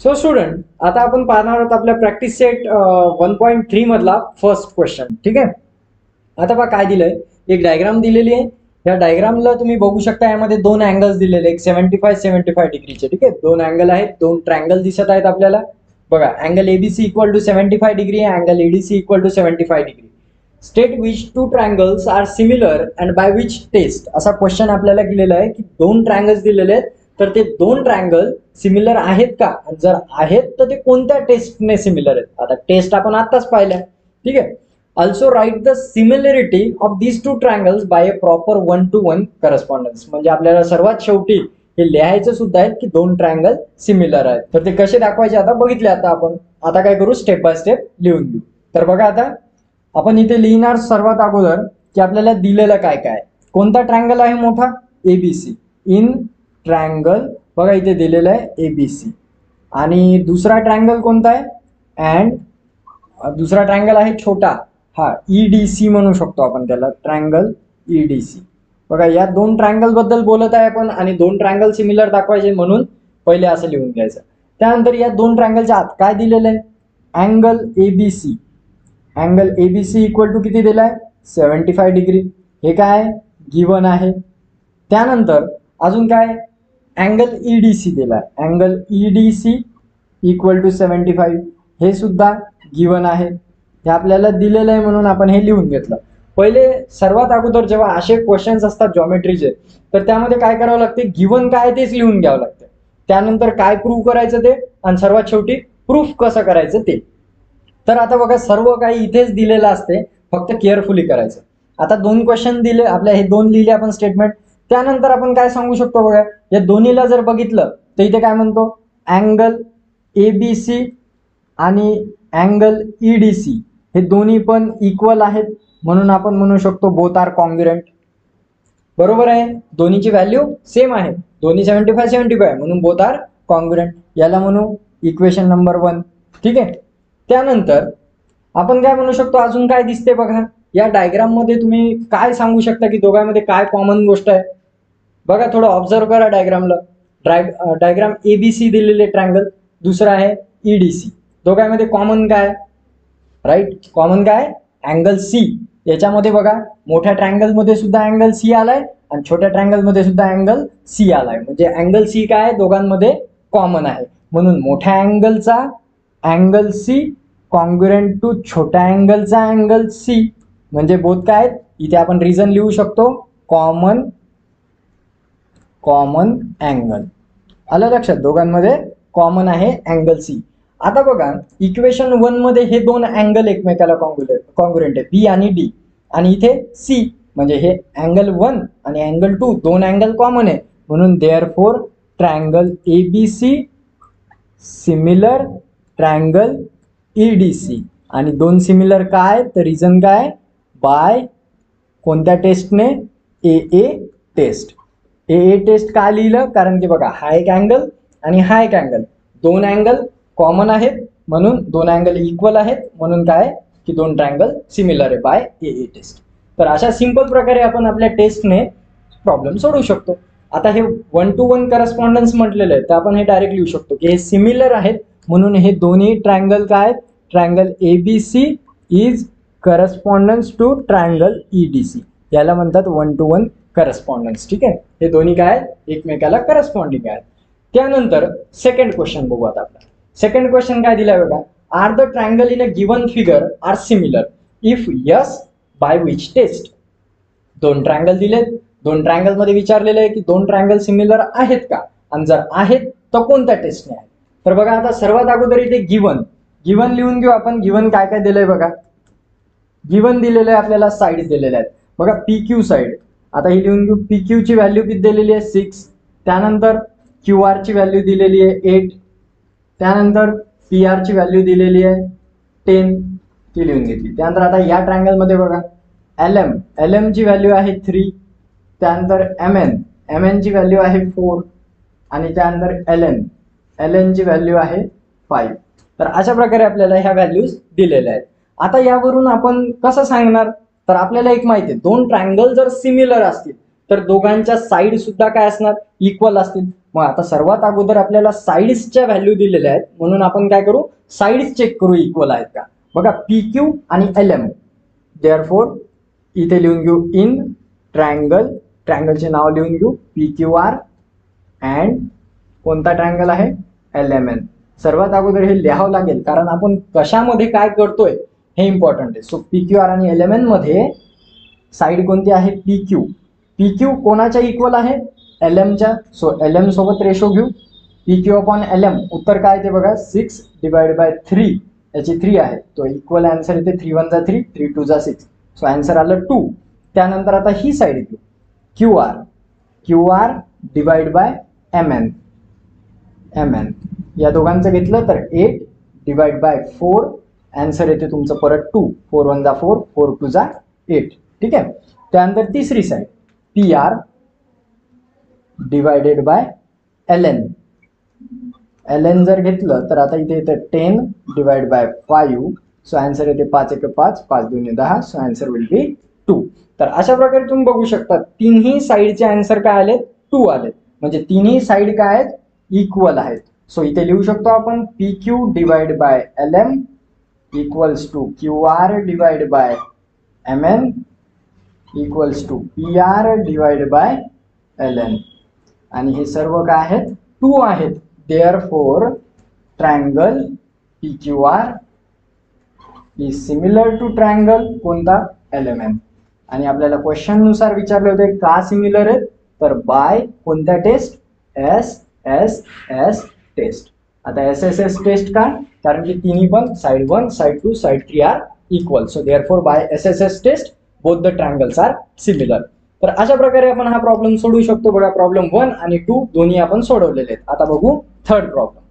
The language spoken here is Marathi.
सो स्टुडंट, आता आपण पाहणार आहोत आपल्या प्रॅक्टिस सेट 1.3 मधला फर्स्ट क्वेश्चन. ठीक आहे. आता पहा काय दिलंय, एक डायग्राम दिलेली आहे. या डायग्रामला तुम्ही बघू शकता, यामध्ये दोन अँगल्स दिलेले, एक 75 डिग्रीचे. ठीक आहे, दोन अँगल आहेत, दोन ट्रायंगल दिसत आहेत आपल्याला. बघा, angle ABC equal to 75 degree, angle ADC equal to 75 degree. State which two triangles are similar and by which test. असा क्वेश्चन आपल्याला दिलेला आहे की दोन ट्रायंगल्स दिलेले आहेत, तर ते दोन ट्रायंगल सिमिलर आहेत का, जर आहेत तर ते कोणत्या टेस्टने सिमिलर आहेत. आता टेस्ट आपण आताच पाहिल्या. ठीक आहे. Also write the similarity of these two triangles by a proper 1-to-1 correspondence. म्हणजे आपल्याला सर्वात शेवटी हे लिहायचं सुद्धा आहे की दोन ट्रायंगल सिमिलर आहेत. तर ते कसे दाखवायचे आता बघितले. आता काय करू, स्टेप बाय स्टेप लिहून घेऊ. तर बघा, आता आपण इथे लिहिणार सर्वात अगोदर की आपल्याला दिलेलं काय काय. कोणता ट्रायंगल आहे मोठा, एबीसी. इन ट्रायंगल बघा इथे दिलेलं आहे एबीसी. आणि दुसरा ट्रायंगल कोणता आहे, अँड दुसरा ट्रायंगल आहे छोटा, हा ईडीसी म्हणू शकतो आपण त्याला, ट्रायंगल ईडीसी. बघा, या दोन ट्रायंगल बद्दल बोलत आहे आपण आणि दोन ट्रायंगल सिमिलर दाखवायचे म्हणून पहिले असं लिहून घ्यायचं. त्यानंतर या दोन ट्रायंगलच्या आत काय दिलेलं आहे, angle ABC. Angle ABC equal to किती दिलाय, 75 डिग्री. हे काय गिवन आहे. त्यानंतर अजून काय, अँगल ईडीसी दिलाय, अँगल ईडीसी इक्वल टू 75. हे सुद्धा गिवन आहे. हे आपल्याला दिलेलं आहे म्हणून आपण हे लिहून घेतलं. पहिले सर्वात अगोदर जेव्हा असे क्वेश्चन्स असतात जॉमेट्रीचे, तर त्यामध्ये काय करावं लागते, गिवन काय तेच लिहून घ्यावं लागतं. त्यानंतर काय प्रूव्ह करायचं ते, आणि सर्वात शेवटी प्रूफ कसं करायचं ते. तर आता बघा, सर्व काही इथेच दिलेलं असते, फक्त केअरफुली करायचं. आता दोन क्वेश्चन दिले आपल्या, हे दोन लिहिले आपण स्टेटमेंट. त्यानंतर आपण काय सांगू शकतो बघा, या दोन्हीला जर बघितलं तर इथे काय म्हणतो, अँगल एबीसी आणि अँगल ईडीसी हे दोन्ही पण इक्वल आहेत, म्हणून आपण म्हणू शकतो बोथ आर कॉन्ग्रुएंट. बरोबर आहे, दोन्हीची व्हॅल्यू सेम आहे, दोन्ही 75 आहे, म्हणून बोथ आर कॉन्ग्रुएंट. याला म्हणू इक्वेशन नंबर 1. ठीक आहे. त्यानंतर आपण काय म्हणू शकतो, अजून काय दिसते बघा, या डायग्राम मध्ये तुम्ही काय सांगू शकता की दोघांमध्ये काय कॉमन गोष्ट आहे. बघा, थोडं ऑब्झर्व करा डायग्रामला. डायग्राम एबीसी दिलेले ट्रायंगल, दुसरा आहे ईडीसी. दोघांमध्ये कॉमन काय, राईट, कॉमन काय, अँगल सी. याच्यामध्ये बघा, मोठ्या ट्रायंगल मध्ये सुद्धा अँगल सी आलाय आणि छोट्या ट्रायंगल मध्ये सुद्धा अँगल सी आलाय. म्हणजे अँगल सी काय दोघांमध्ये कॉमन आहे, म्हणून मोठ्या अँगलचा अँगल सी कॉन्ग्रुएंट टू छोट्या अँगलचा अँगल सी. म्हणजे बोथ काय आहेत, इथे आपण रिझन लिहू शकतो, कॉमन अँगल. आलं लक्षात, दोघांमध्ये कॉमन आहे अँगल सी. आता बघा, इक्वेशन 1 मध्ये हे दोन अँगल एकमेकाला कॉन्ग्रुएंट आहे, बी आणि डी, आणि इथे सी, म्हणजे हे अँगल 1 आणि अँगल 2 दोन अँगल कॉमन आहे, म्हणून therefore triangle ABC similar triangle EDC. आणि दोन सिमिलर काय, तर रिझन काय, बाय कोणत्या टेस्टने, ए टेस्ट. ए टेस्ट का लिहिलं, कारण की बघा, हा एक अँगल आणि हा एक अँगल, दोन अँगल कॉमन आहेत, म्हणून दोन अँगल इक्वल आहेत, म्हणून काय की दोन ट्रायंगल सिमिलर आहे बाय ए टेस्ट. तर अशा सिंपल प्रकारे आपण आपल्या टेस्टने प्रॉब्लेम सोडवू शकतो. आता हे 1-to-1 करस्पॉन्डन्स म्हटलेलं आहे, तर आपण हे डायरेक्ट लिहू शकतो की हे सिमिलर आहेत, म्हणून हे दोन्ही ट्रायंगल काय, triangle ABC is correspondence to triangle EDC. याला म्हणतात 1-to-1 करस्पॉन्डन्स. ठीक आहे, हे दोन्ही काय एकमेकाला करस्पॉन्डिंग आहेत. त्यानंतर सेकंड क्वेश्चन बघू. आता आपला सेकंड क्वेश्चन काय दिलाय बघा, are the triangle in a given figure are similar, if yes by which test. दोन ट्रायंगल दिलेत, दोन ट्रायंगल मध्ये विचारलेलं आहे की दोन ट्रायंगल सिमिलर आहेत का, आणि जर आहेत तर कोणत्या टेस्टने आहेत. तर बघा, आता सर्वात अगोदर इथे गिवन लिहून घेऊ आपण. गिवन काय काय दिलंय बघा, गिवन दिलेलं आहे आपल्याला, साईड दिलेल्या आहेत बघा, पी क्यू साईड. आता ही लिहून घेऊ, पी क्यू ची व्हॅल्यू किती दिलेली आहे, 6. त्यानंतर क्यू आर ची व्हॅल्यू दिलेली आहे 8. त्यानंतर पी आर ची व्हॅल्यू दिलेली आहे 10, ती लिहून घेतली. त्यानंतर आता या ट्रायंगल मध्ये बघा, एल एम ची व्हॅल्यू आहे 3. त्यानंतर एम एन ची व्हॅल्यू आहे 4, आणि त्यानंतर एल एन ची व्हॅल्यू आहे 5. तर अशा प्रकारे आपल्याला ह्या व्हॅल्यूज दिलेल्या आहेत. आता यावरून आपण कसं सांगणार, तर आपल्याला एक माहिती आहे, दोन ट्रायंगल जर सिमिलर असतील तर दोघांच्या साईड सुद्धा काय असणार, इक्वल असतील. मग आता सर्वात अगोदर आपल्याला साईड्सच्या व्हॅल्यू दिलेल्या आहेत, म्हणून आपण काय करू, साईड्स चेक करू इक्वल आहेत का. बघा पी क्यू आणि एल एम, देअरफॉर इथे लिहून घेऊ इन ट्रायंगल, ट्रायंगलचे नाव लिहून घेऊ पी क्यू आर अँड कोणता ट्रायंगल आहे, एल एम एन. सर्वात अगोदर हे लिहावं लागेल कारण आपण कशामध्ये काय करतोय हे इम्पॉर्टंट आहे. सो पी क्यू आर आणि एल एम एन मध्ये साईड कोणती आहे, पी क्यू. पी क्यू कोणाच्या इक्वल आहे, एल एमच्या. सो एल एम सोबत रेशो घेऊ, P Q upon L M. उत्तर काय ते बघा 6 डिवाइड बाय 3, याची 3 आहे, तो इक्वल आन्सर येते 3 1 जा 3, 3 2 जा 6. सो आन्सर आलं 2. त्यानंतर आता ही साईड घेऊ, Q R. Q R divide by M N. M N या दोघांचं घेतलं तर 8 डिवाइड बाय 4, आन्सर येते तुमचं परत 2. 4 1 जा 4, 4 2 जा 8. ठीक आहे. त्यानंतर तिसरी side P R divided by L N. L N जर घेतलं तर आता इथे येतं 10 डिवाइड बाय 5. सो आन्सर येते 5 1 5, 5 2 10. So answer will be 2. तर अशा प्रकारे तुम्ही बघू शकता तिन्ही साईडचे आन्सर काय आले, 2 आले. म्हणजे तिन्ही साईड काय आहेत, इक्वल आहेत. सो इथे लिहू शकतो आपण P Q divide by L M equals to Q R divide by M N equals to P R divide by L N. आणि हे सर्व काय आहेत, 2 आहेत. Therefore triangle P Q R is similar to triangle कोणता, एल एम एन. आणि आपल्याला क्वेश्चन नुसार विचारले होते का सिमिलर आहेत, तर बाय कोणत्या test, S S S test. आता एस एस एस टेस्ट का, कारण की तिन्ही पण side 1 side 2 side 3 are equal. So therefore by S S S test both the triangles are similar. तर अशा प्रकारे आपण हा प्रॉब्लेम सोडवू शकतो. बघा प्रॉब्लेम 1 आणि 2 दोन्ही आपण सोडवलेले आहेत. आता बघू थर्ड प्रॉब्लेम.